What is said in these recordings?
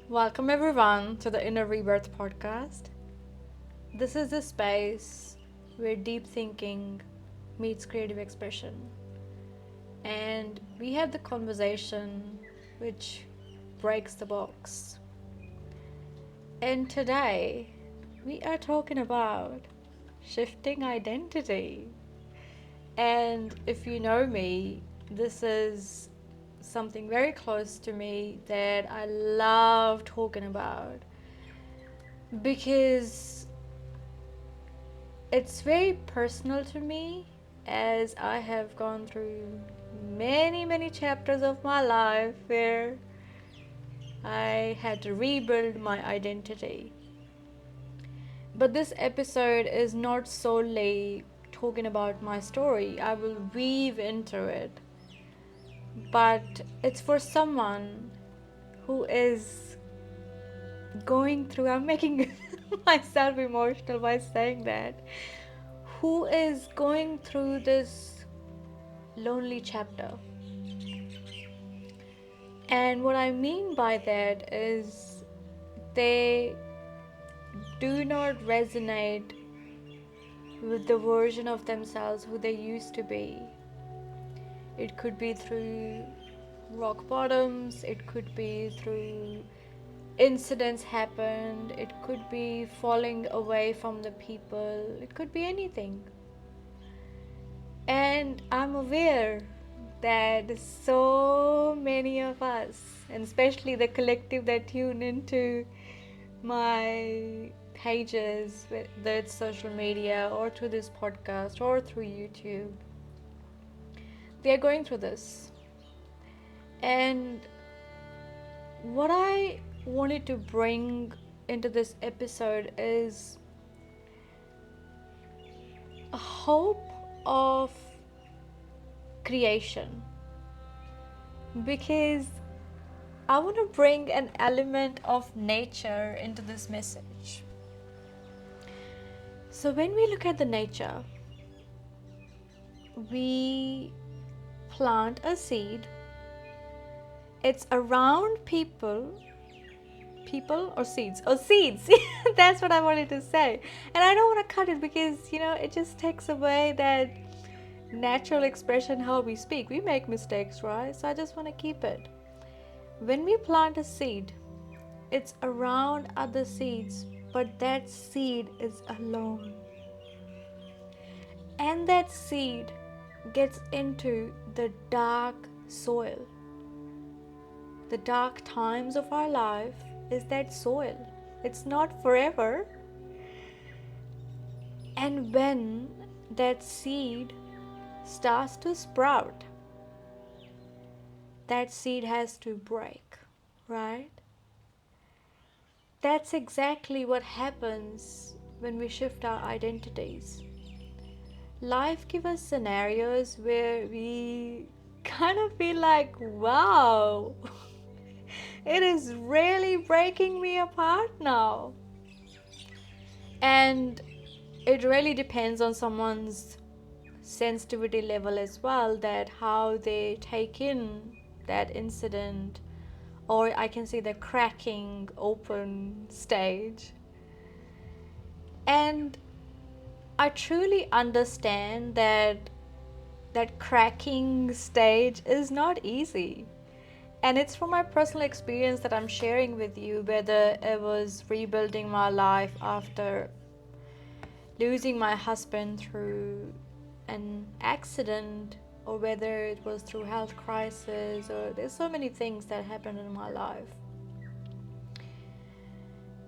Welcome everyone to the Inner Rebirth podcast. This is the space where deep thinking meets creative expression, and we have the conversation which breaks the box. And today we are talking about shifting identity. And if you know me, this is something very close to me that I love talking about because it's very personal to me as I have gone through many chapters of my life where I had to rebuild my identity. But this episode is not solely talking about my story, I will weave into it. But it's for someone who is going through, I'm making myself emotional by saying that, who is going through this lonely chapter. And what I mean by that is they do not resonate with the version of themselves who they used to be. It could be through rock bottoms, it could be through incidents happened, it could be falling away from the people, it could be anything. And I'm aware that so many of us, and especially the collective that tune into my pages, whether it's social media or through this podcast or through YouTube, they are going through this. And what I wanted to bring into this episode is a hope of creation, because I want to bring an element of nature into this message. So, when we look at the nature, we plant a seed, it's around people or seeds, that's what I wanted to say. And I don't want to cut it because it just takes away that natural expression how we speak. We make mistakes, right? So I just want to keep it. When we plant a seed, it's around other seeds, but that seed is alone. And that seed gets into the dark soil. The dark times of our life is that soil. It's not forever. And when that seed starts to sprout, that seed has to break, right? That's exactly what happens when we shift our identities. Life gives us scenarios where we kind of feel like, wow, it is really breaking me apart now. And it really depends on someone's sensitivity level as well, that how they take in that incident, or I can say the cracking open stage. And I truly understand that that cracking stage is not easy. And it's from my personal experience that I'm sharing with you, whether it was rebuilding my life after losing my husband through an accident, or whether it was through health crisis, or there's so many things that happened in my life.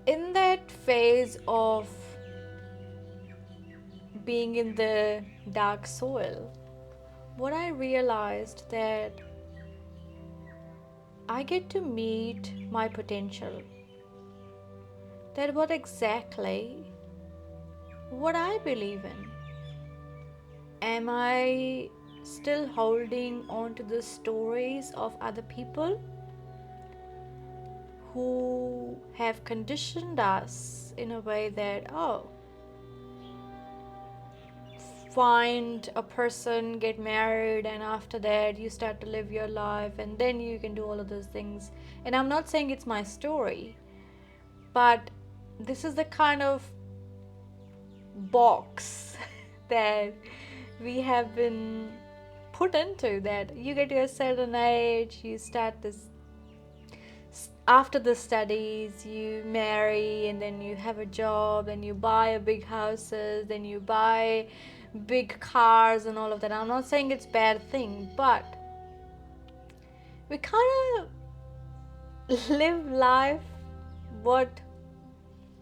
In that phase of being in the dark soil, what I realized that I get to meet my potential. That what I believe in. Am I still holding on to the stories of other people who have conditioned us in a way that, find a person, get married, and after that you start to live your life, and then you can do all of those things. And I'm not saying it's my story, but this is the kind of box that we have been put into, that you get to a certain age, you start this, after the studies you marry, and then you have a job, and you buy a big houses, then you buy big cars and all of that. I'm not saying it's bad thing, but we kind of live life what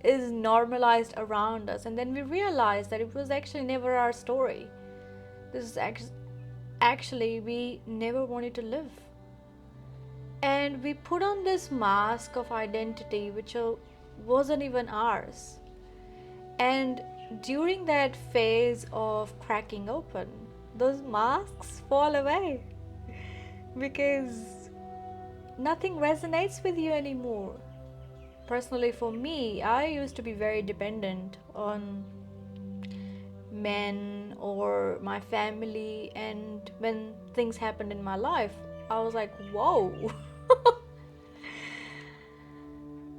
is normalized around us, and then we realize that it was actually never our story. This is actually we never wanted to live, and we put on this mask of identity which wasn't even ours. And during that phase of cracking open, those masks fall away because nothing resonates with you anymore. Personally, for me, I used to be very dependent on men or my family, and when things happened in my life, I was like, whoa.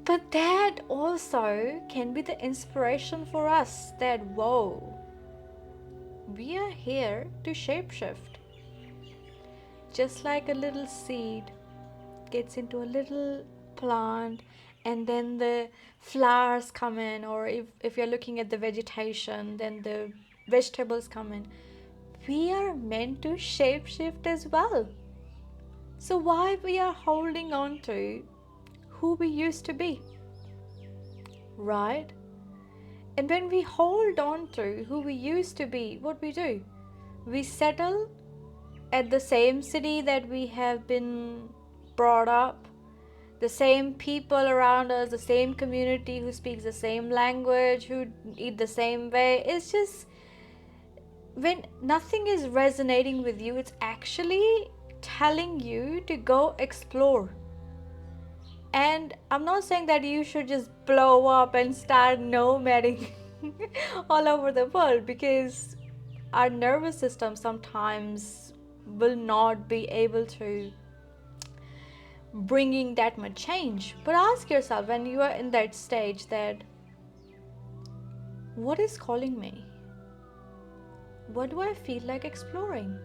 But that also can be the inspiration for us, that whoa, we are here to shapeshift. Just like a little seed gets into a little plant, and then the flowers come in, or if you're looking at the vegetation, then the vegetables come in. We are meant to shapeshift as well. So why we are holding on to who we used to be, right? And when we hold on to who we used to be, what we do, we settle at the same city that we have been brought up, the same people around us, the same community who speaks the same language, who eat the same way. It's just, when nothing is resonating with you, it's actually telling you to go explore. And I'm not saying that you should just blow up and start nomading all over the world, because our nervous system sometimes will not be able to bringing that much change. But ask yourself, when you are in that stage, that what is calling me? What do I feel like exploring?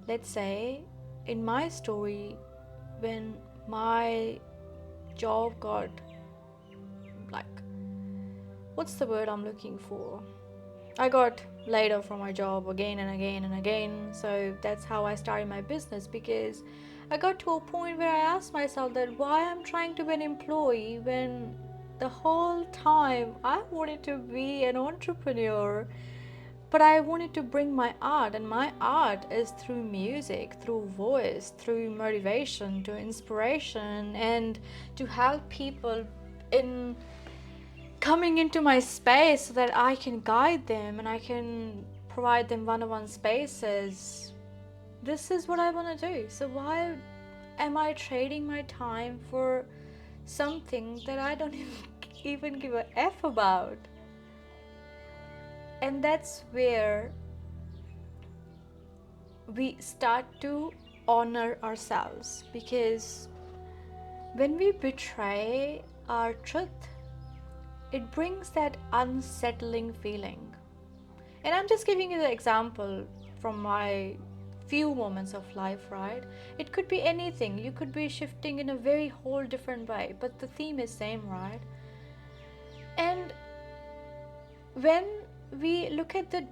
Let's say in my story, when my job got, like, what's the word I'm looking for? I got laid off from my job again and again and again. So that's how I started my business, because I got to a point where I asked myself that why I'm trying to be an employee when the whole time I wanted to be an entrepreneur. But I wanted to bring my art, and my art is through music, through voice, through motivation, to inspiration, and to help people in coming into my space so that I can guide them and I can provide them one-on-one spaces. This is what I want to do. So why am I trading my time for something that I don't even give a F about? And that's where we start to honor ourselves, because when we betray our truth, it brings that unsettling feeling. And I'm just giving you the example from my few moments of life, right? It could be anything. You could be shifting in a very whole different way, but the theme is same, right? And when we look at the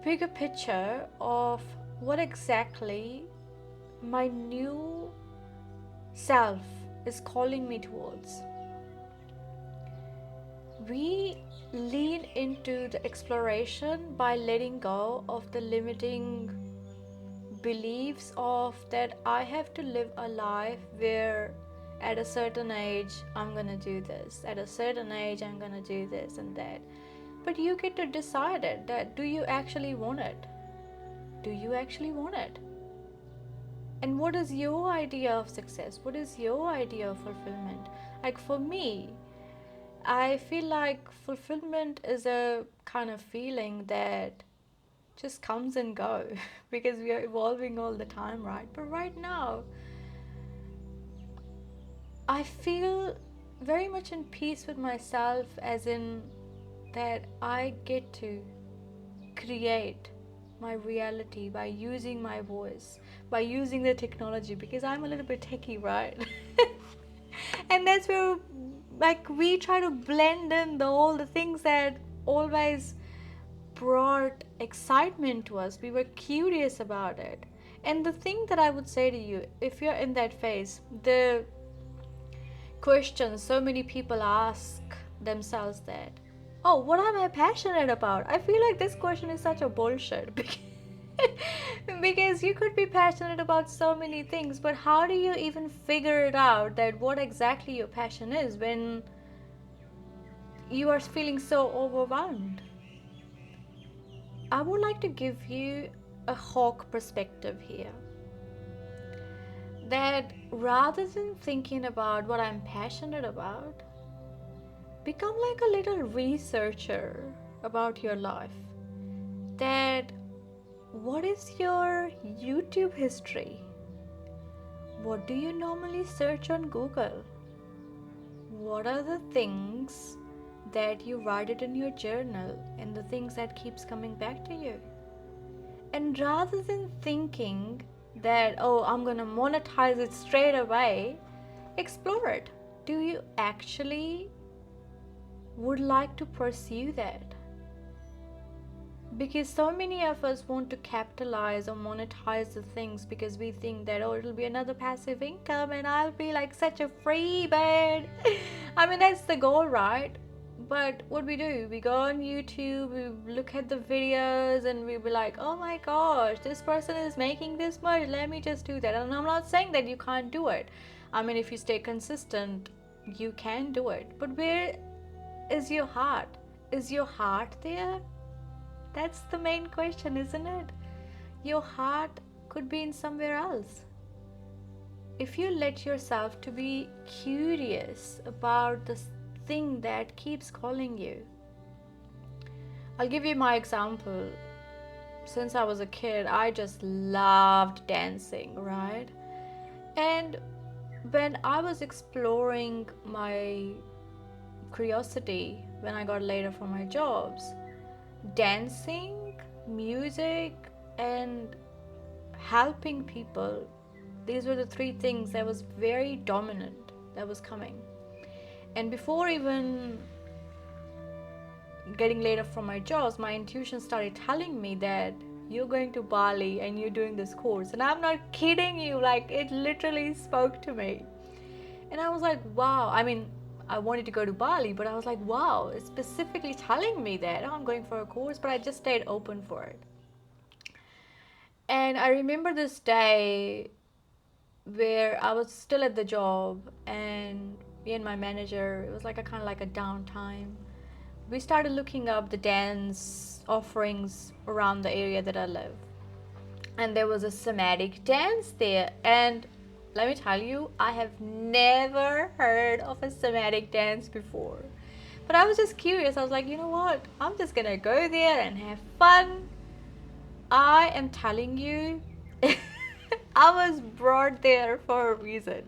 bigger picture of what exactly my new self is calling me towards, we lean into the exploration by letting go of the limiting beliefs of that I have to live a life where at a certain age I'm gonna do this, at a certain age I'm gonna do this and that. But you get to decide it, that do you actually want it? Do you actually want it? And what is your idea of success? What is your idea of fulfillment? Like for me, I feel like fulfillment is a kind of feeling that just comes and go because we are evolving all the time, right? But right now, I feel very much in peace with myself, as in that I get to create my reality by using my voice, by using the technology, because I'm a little bit techie, right? And that's where, like, we try to blend in all the things that always brought excitement to us. We were curious about it. And the thing that I would say to you, if you're in that phase, the question so many people ask themselves, that, oh, what am I passionate about? I feel like this question is such a bullshit because you could be passionate about so many things, but how do you even figure it out that what exactly your passion is when you are feeling so overwhelmed? I would like to give you a hawk perspective here, that rather than thinking about what I'm passionate about, become like a little researcher about your life. That what is your YouTube history? What do you normally search on Google? What are the things that you write it in your journal and the things that keeps coming back to you? And rather than thinking that, oh, I'm going to monetize it straight away, explore it. Do you actually would like to pursue that? Because so many of us want to capitalize or monetize the things because we think that, oh, it'll be another passive income and I'll be like such a free bird. I mean, that's the goal, right? But what we do, we go on YouTube, we look at the videos, and we be like, oh my gosh, this person is making this much, let me just do that. And I'm not saying that you can't do it. I mean, if you stay consistent, you can do it. But where is your heart? Is your heart there? That's the main question, isn't it? Your heart could be in somewhere else. If you let yourself to be curious about the thing that keeps calling you. I'll give you my example. Since I was a kid, I just loved dancing, right? And when I was exploring my curiosity, when I got later from my jobs, dancing, music, and helping people, these were the three things that was very dominant that was coming. And before even getting laid off from my jobs, my intuition started telling me that you're going to Bali and you're doing this course. And I'm not kidding you, like, it literally spoke to me. And I was like, wow. I mean, I wanted to go to Bali, but I was like, wow, it's specifically telling me that, oh, I'm going for a course, but I just stayed open for it. And I remember this day where I was still at the job, and me and my manager, it was like a kind of like a downtime. We started looking up the dance offerings around the area that I live. And there was a somatic dance there. And let me tell you, I have never heard of a somatic dance before. But I was just curious. I was like, you know what? I'm just going to go there and have fun. I am telling you, I was brought there for a reason.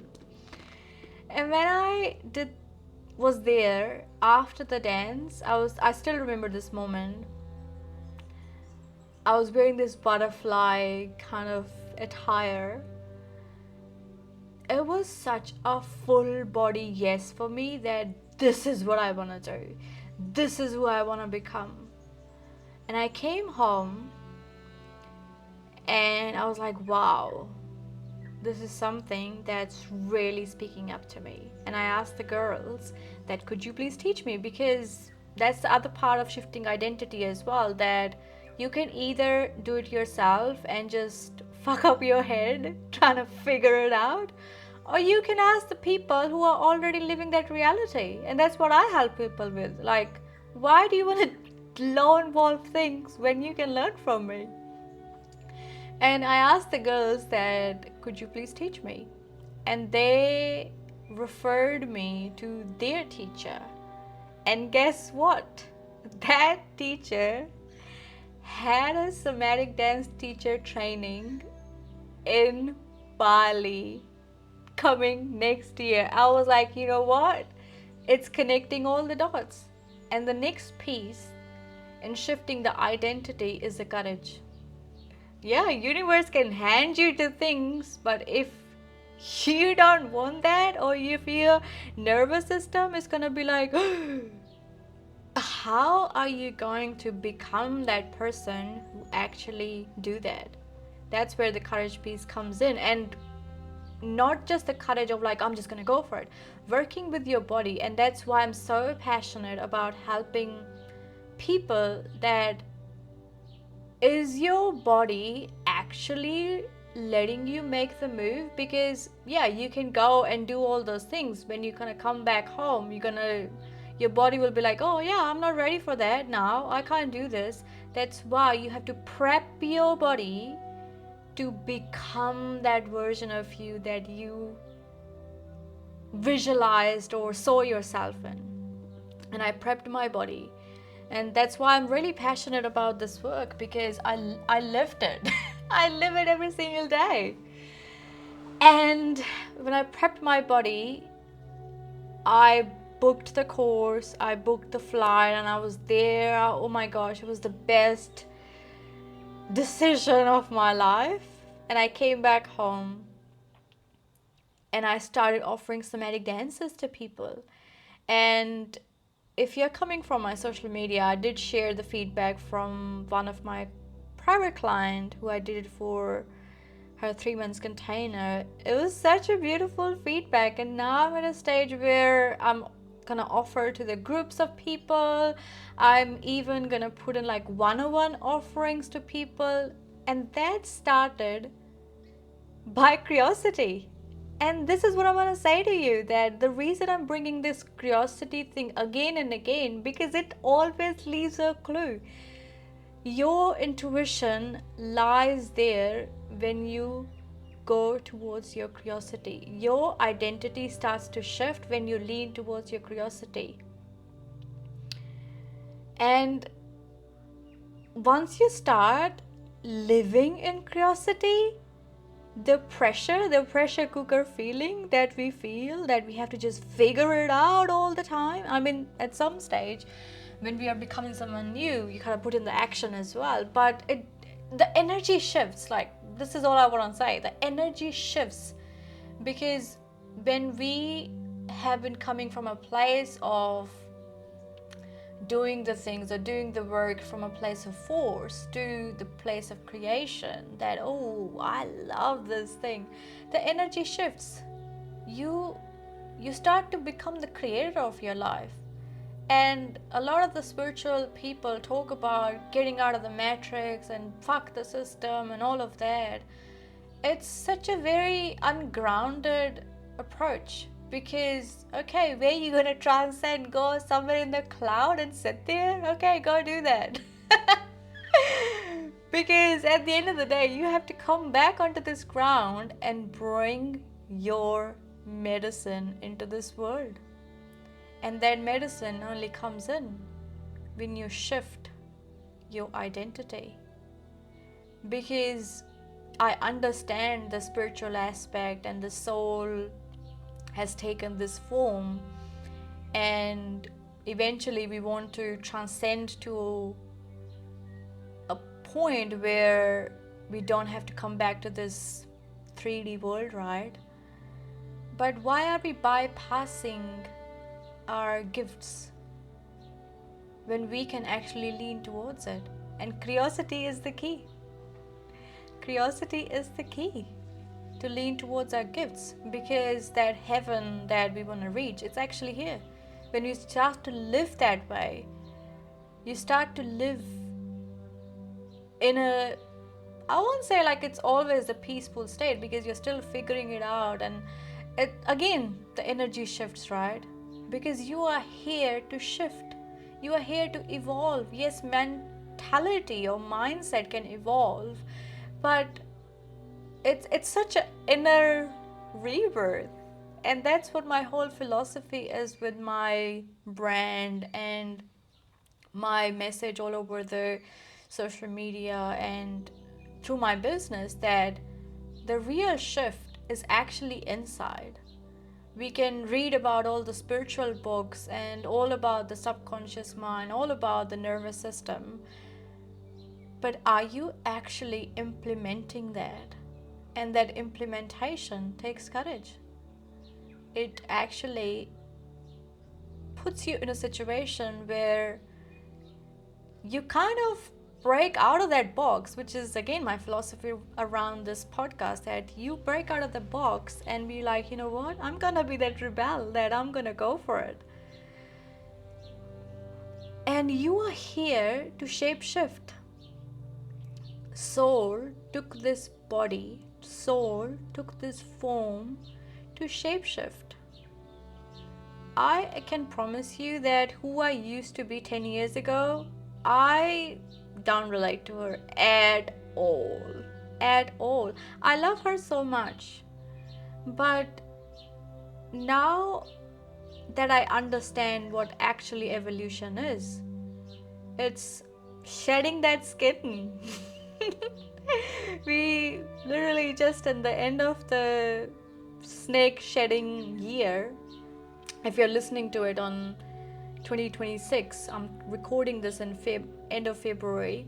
And when I was there after the dance, I still remember this moment. I was wearing this butterfly kind of attire. It was such a full body yes for me that this is what I want to do. This is who I want to become. And I came home and I was like, wow, this is something that's really speaking up to me. And I asked the girls that, could you please teach me? Because that's the other part of shifting identity as well, that you can either do it yourself and just fuck up your head trying to figure it out, or you can ask the people who are already living that reality. And that's what I help people with. Like, why do you want to lowball things when you can learn from me? And I asked the girls that, could you please teach me? And they referred me to their teacher. And guess what? That teacher had a somatic dance teacher training in Bali coming next year. I was like, you know what? It's connecting all the dots. And the next piece in shifting the identity is the courage. Yeah, universe can hand you the things, but if you don't want that, or if your nervous system is gonna be like, how are you going to become that person who actually do that? That's where the courage piece comes in. And not just the courage of like, I'm just gonna go for it, working with your body. And that's why I'm so passionate about helping people. That is your body actually letting you make the move? Because yeah, you can go and do all those things. When you're gonna come back home, your body will be like, oh yeah, I'm not ready for that now, I can't do this. That's why you have to prep your body to become that version of you that you visualized or saw yourself in. And I prepped my body. And that's why I'm really passionate about this work, because I lived it. I live it every single day. And when I prepped my body, I booked the course, I booked the flight, and I was there. Oh my gosh, it was the best decision of my life. And I came back home and I started offering somatic dances to people. And if you're coming from my social media, I did share the feedback from one of my private client who I did it for her 3 months container. It was such a beautiful feedback, and now I'm at a stage where I'm gonna offer to the groups of people. I'm even gonna put in like one-on-one offerings to people, and that started by curiosity. And this is what I want to say to you, that the reason I'm bringing this curiosity thing again and again, because it always leaves a clue. Your intuition lies there when you go towards your curiosity. Your identity starts to shift when you lean towards your curiosity. And once you start living in curiosity, the pressure cooker feeling that we feel, that we have to just figure it out all the time. I mean, at some stage when we are becoming someone new, you kind of put in the action as well, but the energy shifts. Like, this is all I want to say, the energy shifts, because when we have been coming from a place of doing the things or doing the work from a place of force to the place of creation, that, oh, I love this thing, the energy shifts. You start to become the creator of your life. And a lot of the spiritual people talk about getting out of the matrix and fuck the system and all of that. It's such a very ungrounded approach. Because, okay, where are you going to transcend? Go somewhere in the cloud and sit there? Okay, go do that. Because at the end of the day, you have to come back onto this ground and bring your medicine into this world. And that medicine only comes in when you shift your identity. Because I understand the spiritual aspect, and the soul has taken this form, and eventually we want to transcend to a point where we don't have to come back to this 3D world, right? But why are we bypassing our gifts when we can actually lean towards it? And curiosity is the key. Curiosity is the key to lean towards our gifts, because that heaven that we want to reach, it's actually here. When you start to live that way, you start to live in a, I won't say like it's always a peaceful state, because you're still figuring it out, and it, again, the energy shifts, right? Because you are here to shift, you are here to evolve. Yes, mentality or mindset can evolve, but it's such an inner rebirth. And that's what my whole philosophy is with my brand and my message all over the social media and through my business, that the real shift is actually inside. We can read about all the spiritual books and all about the subconscious mind, all about the nervous system, but are you actually implementing that? And that implementation takes courage. It actually puts you in a situation where you kind of break out of that box, which is again my philosophy around this podcast, that you break out of the box and be like, you know what, I'm gonna be that rebel, that I'm gonna go for it. And you are here to shape shift. Soul took this body, soul took this form to shapeshift. I can promise you that who I used to be 10 years ago, I don't relate to her at all. At all. I love her so much. But now that I understand what actually evolution is, it's shedding that skin. We literally just at the end of the snake shedding year, if you're listening to it on 2026, I'm recording this in end of February,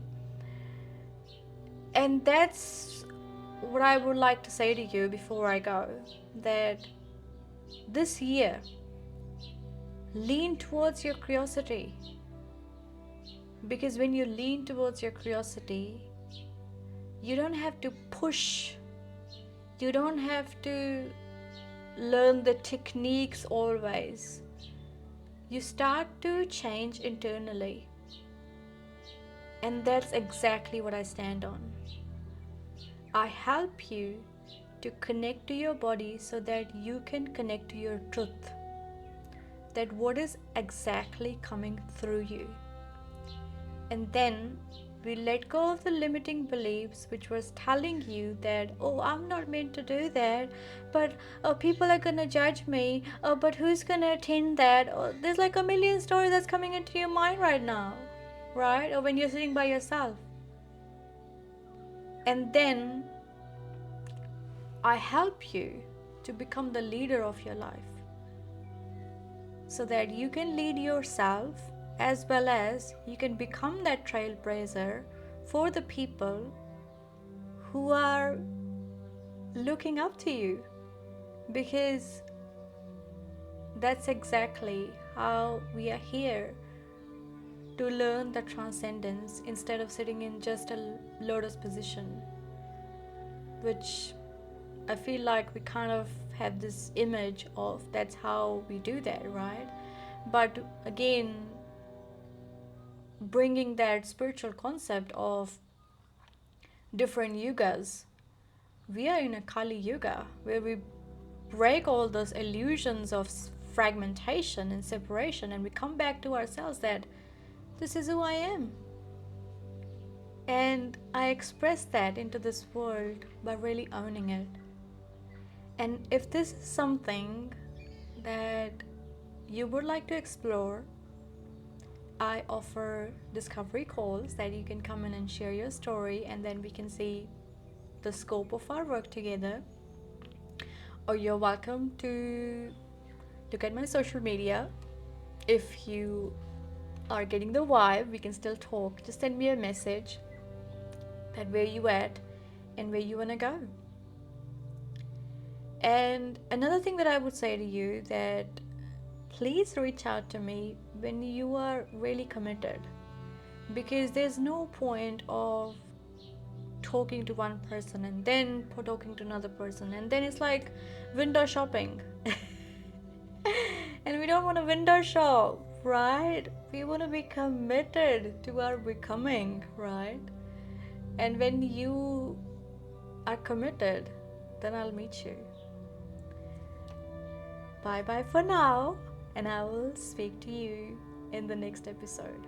and that's what I would like to say to you before I go, that this year lean towards your curiosity, because when you lean towards your curiosity, you don't have to push, you don't have to learn the techniques always. You start to change internally. And that's exactly what I stand on. I help you to connect to your body so that you can connect to your truth. That what is exactly coming through you. And then we let go of the limiting beliefs which was telling you that, oh, I'm not meant to do that, but people are gonna judge me, but who's gonna attend that? There's like a million stories that's coming into your mind right now, right? Or when you're sitting by yourself. And then I help you to become the leader of your life so that you can lead yourself, as well as you can become that trailblazer for the people who are looking up to you, because that's exactly how we are here to learn the transcendence instead of sitting in just a lotus position, which I feel like we kind of have this image of that's how we do that, right? But again, bringing that spiritual concept of different yugas, we are in a Kali Yuga where we break all those illusions of fragmentation and separation, and we come back to ourselves that this is who I am. And I express that into this world by really owning it. And if this is something that you would like to explore, I offer discovery calls that you can come in and share your story, and then we can see the scope of our work together. Or you're welcome to look at my social media. If you are getting the vibe, we can still talk. Just send me a message that where you at and where you want to go. And another thing that I would say to you, that please reach out to me when you are really committed, because there's no point of talking to one person and then talking to another person, and then it's like window shopping. And we don't want to window shop, right? We want to be committed to our becoming, right? And when you are committed, then I'll meet you. Bye bye for now, and I will speak to you in the next episode.